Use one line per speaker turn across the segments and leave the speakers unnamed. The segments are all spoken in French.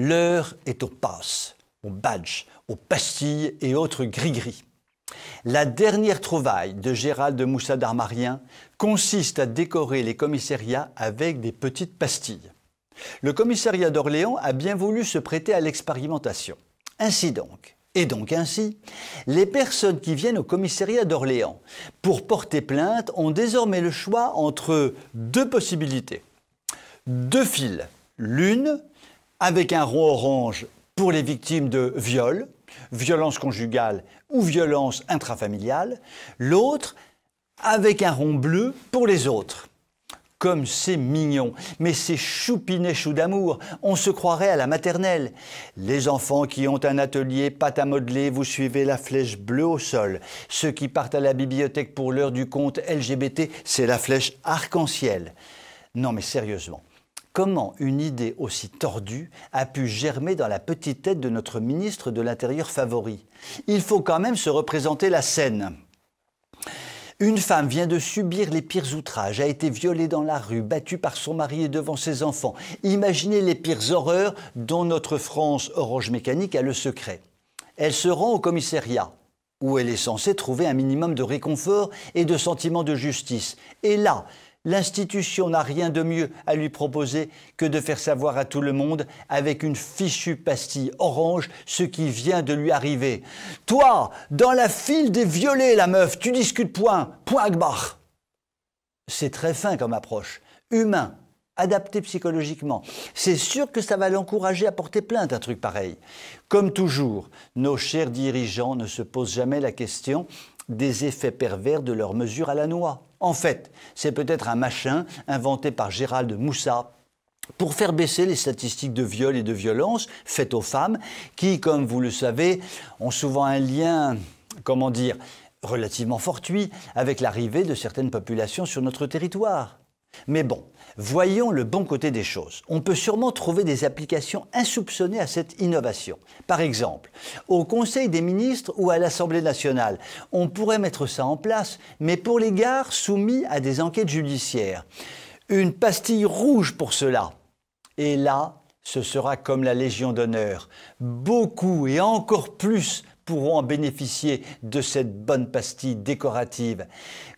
L'heure est au pass, au badge, aux pastilles et autres gris-gris. La dernière trouvaille de Gérald de Moussa Darmarien consiste à décorer les commissariats avec des petites pastilles. Le commissariat d'Orléans a bien voulu se prêter à l'expérimentation. Ainsi donc, et donc ainsi, les personnes qui viennent au commissariat d'Orléans pour porter plainte ont désormais le choix entre deux possibilités. Deux files, l'une avec un rond orange pour les victimes de viol, violence conjugale ou violence intrafamiliale, l'autre avec un rond bleu pour les autres. Comme c'est mignon, mais c'est choupinet chou d'amour, on se croirait à la maternelle. Les enfants qui ont un atelier pâte à modeler, vous suivez la flèche bleue au sol. Ceux qui partent à la bibliothèque pour l'heure du conte LGBT, c'est la flèche arc-en-ciel. Non mais sérieusement, comment une idée aussi tordue a pu germer dans la petite tête de notre ministre de l'Intérieur favori? Il faut quand même se représenter la scène. Une femme vient de subir les pires outrages, a été violée dans la rue, battue par son mari et devant ses enfants. Imaginez les pires horreurs dont notre France orange mécanique a le secret. Elle se rend au commissariat, où elle est censée trouver un minimum de réconfort et de sentiment de justice. Et là, l'institution n'a rien de mieux à lui proposer que de faire savoir à tout le monde, avec une fichue pastille orange, ce qui vient de lui arriver. « Toi, dans la file des violets, la meuf, tu discutes point, point Akbar !» C'est très fin comme approche, humain, adapté psychologiquement. C'est sûr que ça va l'encourager à porter plainte, un truc pareil. Comme toujours, nos chers dirigeants ne se posent jamais la question des effets pervers de leurs mesures à la noix. En fait, c'est peut-être un machin inventé par Gérald de Moussa pour faire baisser les statistiques de viol et de violence faites aux femmes qui, comme vous le savez, ont souvent un lien, relativement fortuit avec l'arrivée de certaines populations sur notre territoire. Mais bon, voyons le bon côté des choses. On peut sûrement trouver des applications insoupçonnées à cette innovation. Par exemple, au Conseil des ministres ou à l'Assemblée nationale, on pourrait mettre ça en place, mais pour les gares soumis à des enquêtes judiciaires. Une pastille rouge pour cela. Et là, ce sera comme la Légion d'honneur. Beaucoup et encore plus pourront en bénéficier de cette bonne pastille décorative.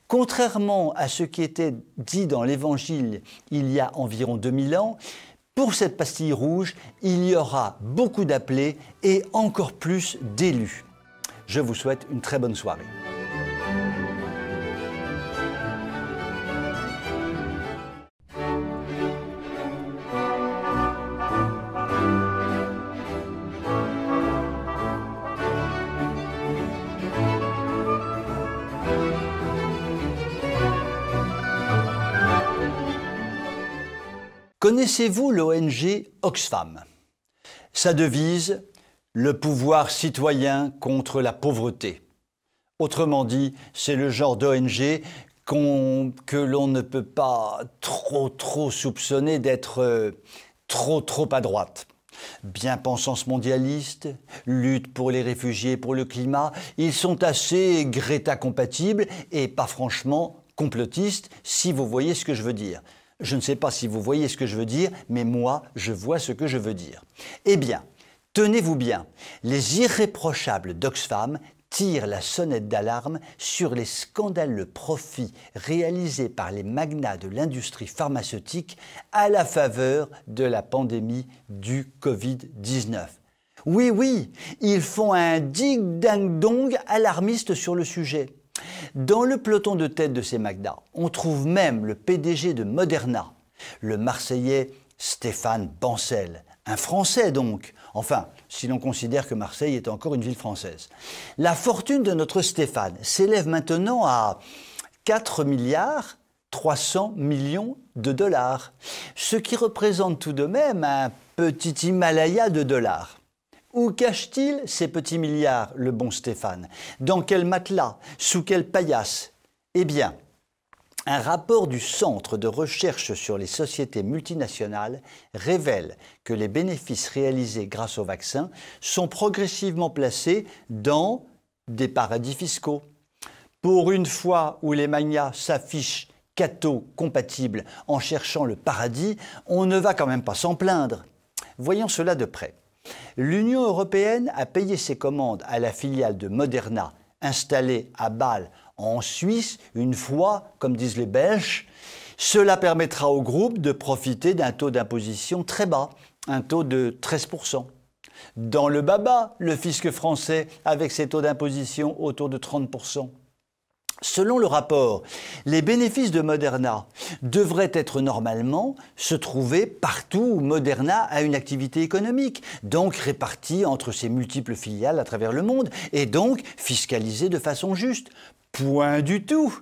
Contrairement à ce qui était dit dans l'Évangile il y a environ 2000 ans, pour cette pastille rouge, il y aura beaucoup d'appelés et encore plus d'élus. Je vous souhaite une très bonne soirée. Connaissez-vous l'ONG Oxfam? Sa devise, le pouvoir citoyen contre la pauvreté. Autrement dit, c'est le genre d'ONG que l'on ne peut pas trop soupçonner d'être trop à droite. Bien-pensance mondialiste, lutte pour les réfugiés et pour le climat, ils sont assez Greta-compatibles et pas franchement complotistes, si vous voyez ce que je veux dire. Je ne sais pas si vous voyez ce que je veux dire, mais moi, je vois ce que je veux dire. Eh bien, tenez-vous bien, les irréprochables d'Oxfam tirent la sonnette d'alarme sur les scandaleux profits réalisés par les magnats de l'industrie pharmaceutique à la faveur de la pandémie du Covid-19. Oui, ils font un dig-dang-dong alarmiste sur le sujet. Dans le peloton de tête de ces magnats, on trouve même le PDG de Moderna, le Marseillais Stéphane Bancel, un Français donc, enfin, si l'on considère que Marseille est encore une ville française. La fortune de notre Stéphane s'élève maintenant à 4 milliards 300 millions de dollars, ce qui représente tout de même un petit Himalaya de dollars. Où cache-t-il ces petits milliards, le bon Stéphane? Dans quel matelas? Sous quelle paillasse? Eh bien, un rapport du Centre de recherche sur les sociétés multinationales révèle que les bénéfices réalisés grâce au vaccin sont progressivement placés dans des paradis fiscaux. Pour une fois où les magnats s'affichent catho-compatibles en cherchant le paradis, on ne va quand même pas s'en plaindre. Voyons cela de près. L'Union européenne a payé ses commandes à la filiale de Moderna installée à Bâle en Suisse une fois, comme disent les Belges. Cela permettra au groupe de profiter d'un taux d'imposition très bas, un taux de 13%. Dans le baba, le fisc français avec ses taux d'imposition autour de 30%. Selon le rapport, les bénéfices de Moderna devraient être normalement se trouver partout où Moderna a une activité économique, donc répartis entre ses multiples filiales à travers le monde et donc fiscalisés de façon juste. Point du tout.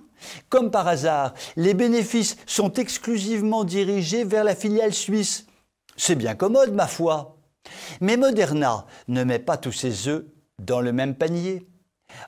Comme par hasard, les bénéfices sont exclusivement dirigés vers la filiale suisse. C'est bien commode, ma foi. Mais Moderna ne met pas tous ses œufs dans le même panier.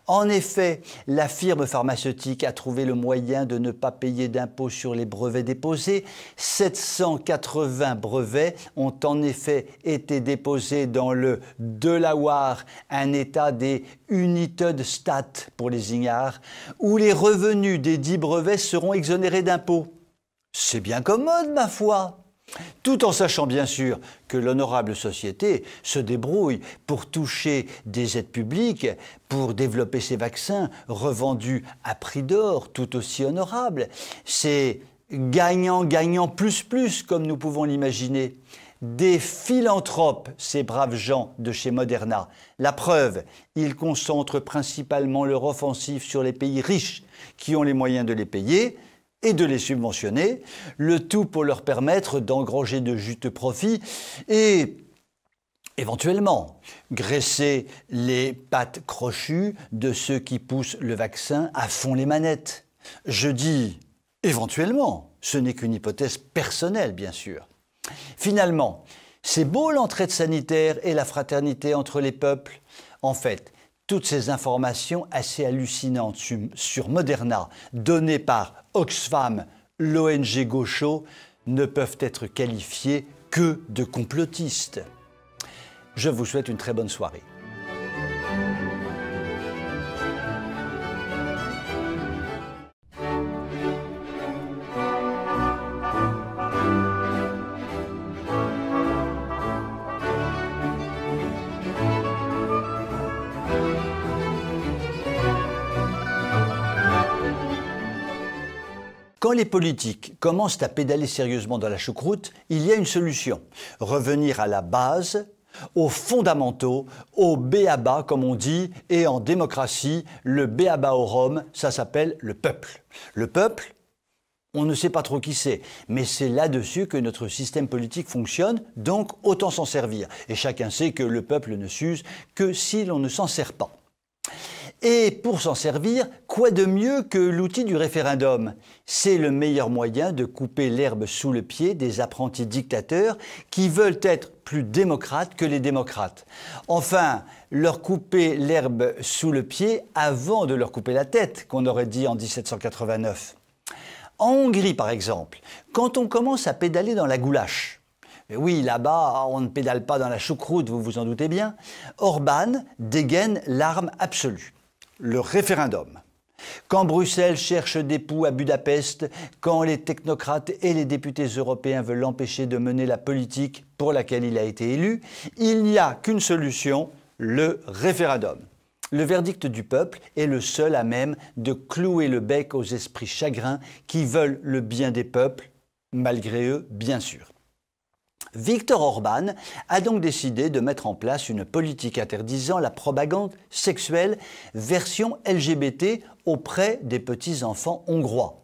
En effet, la firme pharmaceutique a trouvé le moyen de ne pas payer d'impôts sur les brevets déposés. 780 brevets ont en effet été déposés dans le Delaware, un État des United States pour les ignares, où les revenus des 10 brevets seront exonérés d'impôts. C'est bien commode, ma foi! Tout en sachant bien sûr que l'honorable société se débrouille pour toucher des aides publiques, pour développer ses vaccins revendus à prix d'or tout aussi honorables. C'est gagnant-gagnant plus comme nous pouvons l'imaginer. Des philanthropes, ces braves gens de chez Moderna. La preuve, ils concentrent principalement leur offensive sur les pays riches qui ont les moyens de les payer et de les subventionner, le tout pour leur permettre d'engranger de juteux profits et éventuellement graisser les pattes crochues de ceux qui poussent le vaccin à fond les manettes. Je dis éventuellement, ce n'est qu'une hypothèse personnelle bien sûr. Finalement, c'est beau l'entraide sanitaire et la fraternité entre les peuples. En fait, toutes ces informations assez hallucinantes sur Moderna, données par Oxfam, l'ONG gaucho, ne peuvent être qualifiées que de complotistes. Je vous souhaite une très bonne soirée. Quand les politiques commencent à pédaler sérieusement dans la choucroute, il y a une solution. Revenir à la base, aux fondamentaux, au b.a.-ba comme on dit, et en démocratie, le b.a.-ba au Rhum, ça s'appelle le peuple. Le peuple, on ne sait pas trop qui c'est, mais c'est là-dessus que notre système politique fonctionne, donc autant s'en servir. Et chacun sait que le peuple ne s'use que si l'on ne s'en sert pas. Et pour s'en servir, quoi de mieux que l'outil du référendum? C'est le meilleur moyen de couper l'herbe sous le pied des apprentis dictateurs qui veulent être plus démocrates que les démocrates. Enfin, leur couper l'herbe sous le pied avant de leur couper la tête, qu'on aurait dit en 1789. En Hongrie, par exemple, quand on commence à pédaler dans la goulache, mais oui, là-bas, on ne pédale pas dans la choucroute, vous vous en doutez bien, Orbán dégaine l'arme absolue. Le référendum. Quand Bruxelles cherche des poux à Budapest, quand les technocrates et les députés européens veulent l'empêcher de mener la politique pour laquelle il a été élu, il n'y a qu'une solution, le référendum. Le verdict du peuple est le seul à même de clouer le bec aux esprits chagrins qui veulent le bien des peuples, malgré eux, bien sûr. Viktor Orbán a donc décidé de mettre en place une politique interdisant la propagande sexuelle version LGBT auprès des petits-enfants hongrois.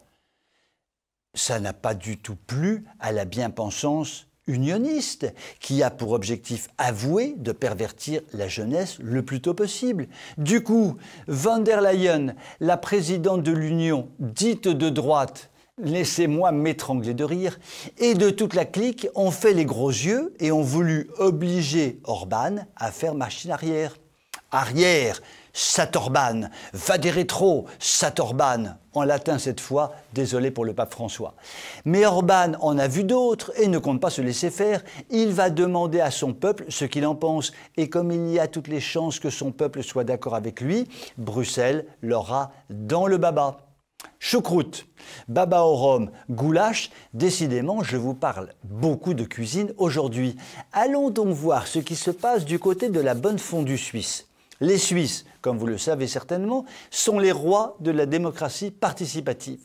Ça n'a pas du tout plu à la bien-pensance unioniste, qui a pour objectif avoué de pervertir la jeunesse le plus tôt possible. Du coup, von der Leyen, la présidente de l'Union, dite de droite, laissez-moi m'étrangler de rire, et de toute la clique ont fait les gros yeux et ont voulu obliger Orbán à faire machine arrière. Arrière, Satorban, vade retro, Satorban, en latin cette fois, désolé pour le pape François. Mais Orbán en a vu d'autres et ne compte pas se laisser faire. Il va demander à son peuple ce qu'il en pense. Et comme il y a toutes les chances que son peuple soit d'accord avec lui, Bruxelles l'aura dans le baba. choucroute, baba au rhum, goulash. Décidément, je vous parle beaucoup de cuisine aujourd'hui. Allons donc voir ce qui se passe du côté de la bonne fondue suisse. Les Suisses, comme vous le savez certainement, sont les rois de la démocratie participative.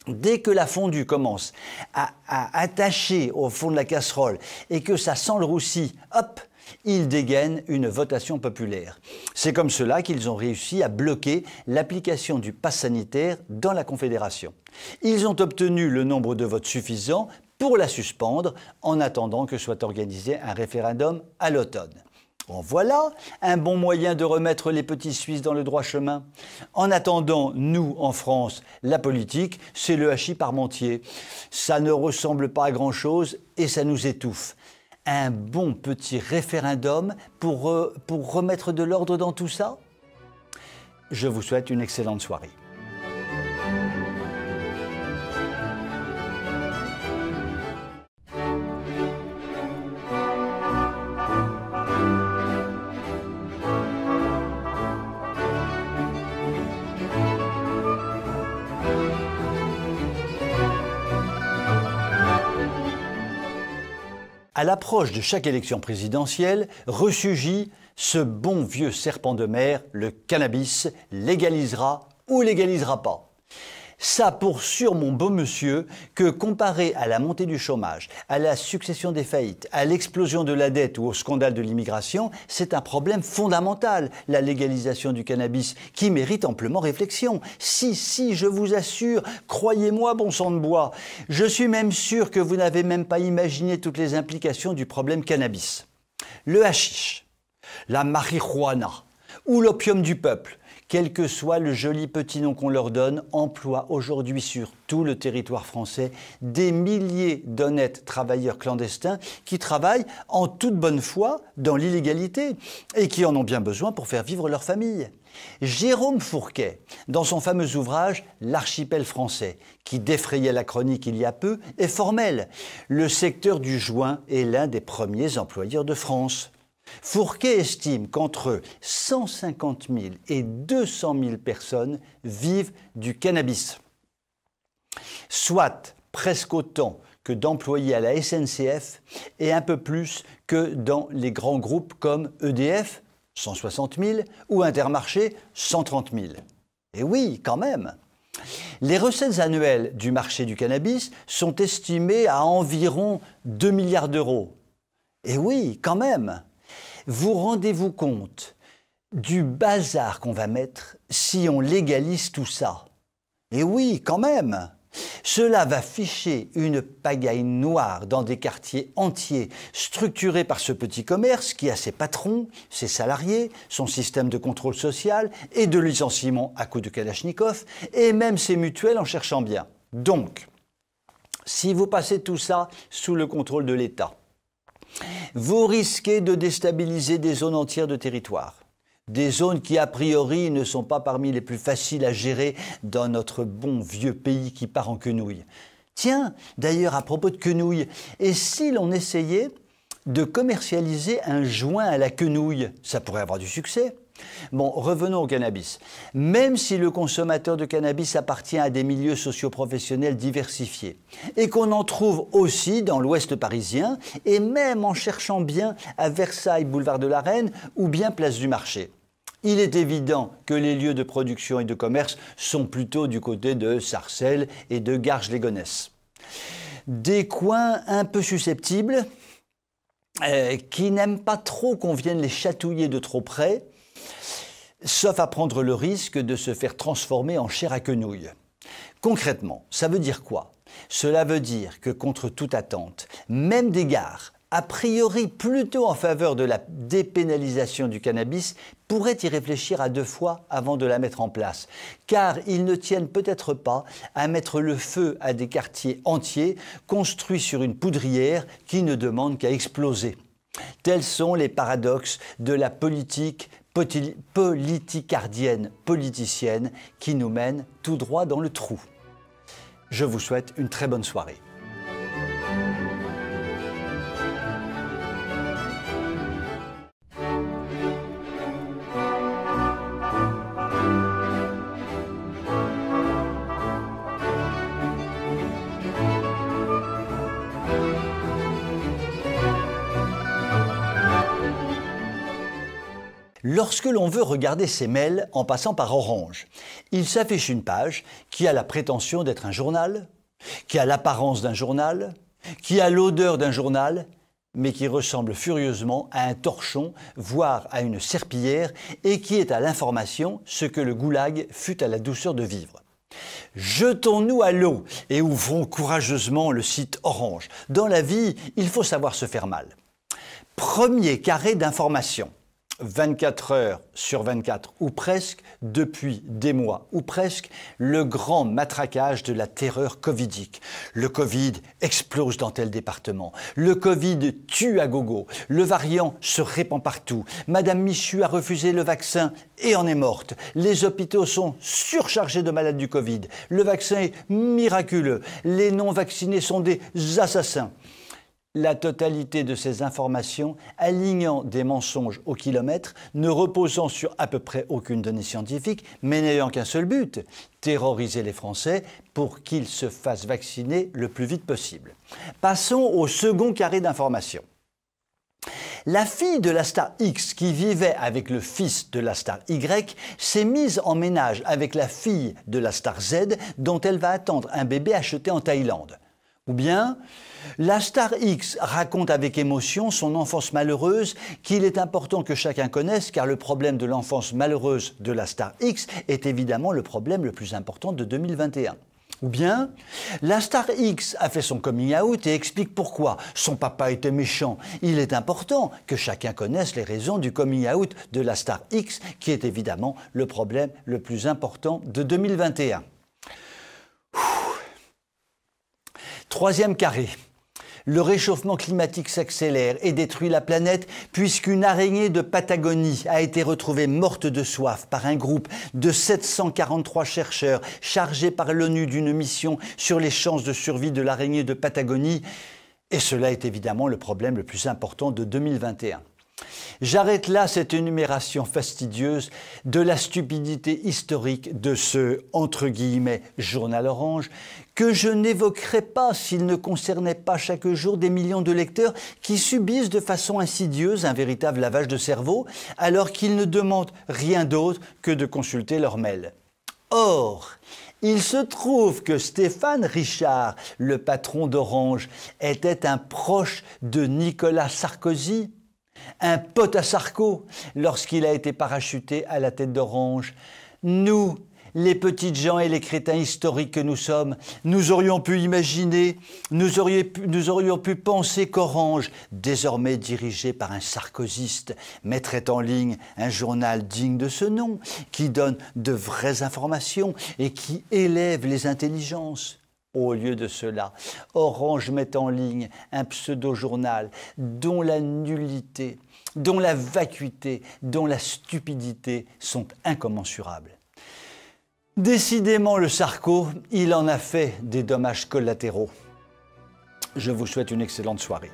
Dès que la fondue commence à attacher au fond de la casserole et que ça sent le roussi, hop, ils dégainent une votation populaire. C'est comme cela qu'ils ont réussi à bloquer l'application du pass sanitaire dans la Confédération. Ils ont obtenu le nombre de votes suffisant pour la suspendre en attendant que soit organisé un référendum à l'automne. En voilà un bon moyen de remettre les petits Suisses dans le droit chemin. En attendant, nous, en France, la politique, c'est le hachis parmentier. Ça ne ressemble pas à grand-chose et ça nous étouffe. Un bon petit référendum pour remettre de l'ordre dans tout ça? Je vous souhaite une excellente soirée. À l'approche de chaque élection présidentielle, ressurgit ce bon vieux serpent de mer, le cannabis, légalisera ou légalisera pas. Ça pour sûr, mon beau monsieur, que comparé à la montée du chômage, à la succession des faillites, à l'explosion de la dette ou au scandale de l'immigration, c'est un problème fondamental, la légalisation du cannabis, qui mérite amplement réflexion. Si, je vous assure, croyez-moi, bon sang de bois, je suis même sûr que vous n'avez même pas imaginé toutes les implications du problème cannabis. Le hashish, la marijuana ou l'opium du peuple, quel que soit le joli petit nom qu'on leur donne, emploie aujourd'hui sur tout le territoire français des milliers d'honnêtes travailleurs clandestins qui travaillent en toute bonne foi dans l'illégalité et qui en ont bien besoin pour faire vivre leur famille. Jérôme Fourquet, dans son fameux ouvrage « L'archipel français », qui défrayait la chronique il y a peu, est formel. Le secteur du joint est l'un des premiers employeurs de France. Fourquet estime qu'entre 150 000 et 200 000 personnes vivent du cannabis, soit presque autant que d'employés à la SNCF et un peu plus que dans les grands groupes comme EDF, 160 000, ou Intermarché, 130 000. Et oui, quand même. Les recettes annuelles du marché du cannabis sont estimées à environ 2 milliards d'euros. Et oui, quand même. Vous rendez-vous compte du bazar qu'on va mettre si on légalise tout ça? Et oui, quand même. Cela va ficher une pagaille noire dans des quartiers entiers structurés par ce petit commerce qui a ses patrons, ses salariés, son système de contrôle social et de licenciement à coups de kalachnikov et même ses mutuelles en cherchant bien. Donc, si vous passez tout ça sous le contrôle de l'État, vous risquez de déstabiliser des zones entières de territoire. Des zones qui, a priori, ne sont pas parmi les plus faciles à gérer dans notre bon vieux pays qui part en quenouille. Tiens, d'ailleurs, à propos de quenouille, et si l'on essayait de commercialiser un joint à la quenouille? Ça pourrait avoir du succès. Bon, revenons au cannabis. Même si le consommateur de cannabis appartient à des milieux socio-professionnels diversifiés et qu'on en trouve aussi dans l'ouest parisien et même en cherchant bien à Versailles, boulevard de la Reine ou bien place du Marché, il est évident que les lieux de production et de commerce sont plutôt du côté de Sarcelles et de Garges-les-Gonesse. Des coins un peu susceptibles qui n'aiment pas trop qu'on vienne les chatouiller de trop près, sauf à prendre le risque de se faire transformer en chair à quenouille. Concrètement, ça veut dire quoi? Cela veut dire que contre toute attente, même des gares, a priori plutôt en faveur de la dépénalisation du cannabis, pourraient y réfléchir à 2 fois avant de la mettre en place, car ils ne tiennent peut-être pas à mettre le feu à des quartiers entiers construits sur une poudrière qui ne demande qu'à exploser. Tels sont les paradoxes de la politique politicardienne, politicienne, qui nous mène tout droit dans le trou. Je vous souhaite une très bonne soirée. Lorsque l'on veut regarder ses mails en passant par Orange, il s'affiche une page qui a la prétention d'être un journal, qui a l'apparence d'un journal, qui a l'odeur d'un journal, mais qui ressemble furieusement à un torchon, voire à une serpillière, et qui est à l'information ce que le goulag fut à la douceur de vivre. Jetons-nous à l'eau et ouvrons courageusement le site Orange. Dans la vie, il faut savoir se faire mal. Premier carré d'information. 24 heures sur 24 ou presque, depuis des mois ou presque, le grand matraquage de la terreur covidique. Le Covid explose dans tel département. Le Covid tue à gogo. Le variant se répand partout. Madame Michu a refusé le vaccin et en est morte. Les hôpitaux sont surchargés de malades du Covid. Le vaccin est miraculeux. Les non-vaccinés sont des assassins. La totalité de ces informations, alignant des mensonges au kilomètre, ne reposant sur à peu près aucune donnée scientifique, mais n'ayant qu'un seul but, terroriser les Français pour qu'ils se fassent vacciner le plus vite possible. Passons au second carré d'information. La fille de la star X qui vivait avec le fils de la star Y s'est mise en ménage avec la fille de la star Z dont elle va attendre un bébé acheté en Thaïlande. Ou bien, la star X raconte avec émotion son enfance malheureuse qu'il est important que chacun connaisse car le problème de l'enfance malheureuse de la star X est évidemment le problème le plus important de 2021. Ou bien, la star X a fait son coming out et explique pourquoi. Son papa était méchant. Il est important que chacun connaisse les raisons du coming out de la star X qui est évidemment le problème le plus important de 2021. Troisième carré. Le réchauffement climatique s'accélère et détruit la planète puisqu'une araignée de Patagonie a été retrouvée morte de soif par un groupe de 743 chercheurs chargés par l'ONU d'une mission sur les chances de survie de l'araignée de Patagonie. Et cela est évidemment le problème le plus important de 2021. J'arrête là cette énumération fastidieuse de la stupidité historique de ce, entre guillemets, journal Orange, que je n'évoquerai pas s'il ne concernait pas chaque jour des millions de lecteurs qui subissent de façon insidieuse un véritable lavage de cerveau, alors qu'ils ne demandent rien d'autre que de consulter leur mail. Or, il se trouve que Stéphane Richard, le patron d'Orange, était un proche de Nicolas Sarkozy, un pote à Sarko lorsqu'il a été parachuté à la tête d'Orange. Nous, les petites gens et les crétins historiques que nous sommes, nous aurions pu imaginer, nous aurions pu penser qu'Orange, désormais dirigé par un sarkozyste, mettrait en ligne un journal digne de ce nom, qui donne de vraies informations et qui élève les intelligences. Au lieu de cela, Orange met en ligne un pseudo-journal dont la nullité, dont la vacuité, dont la stupidité sont incommensurables. Décidément, le Sarko, il en a fait des dommages collatéraux. Je vous souhaite une excellente soirée.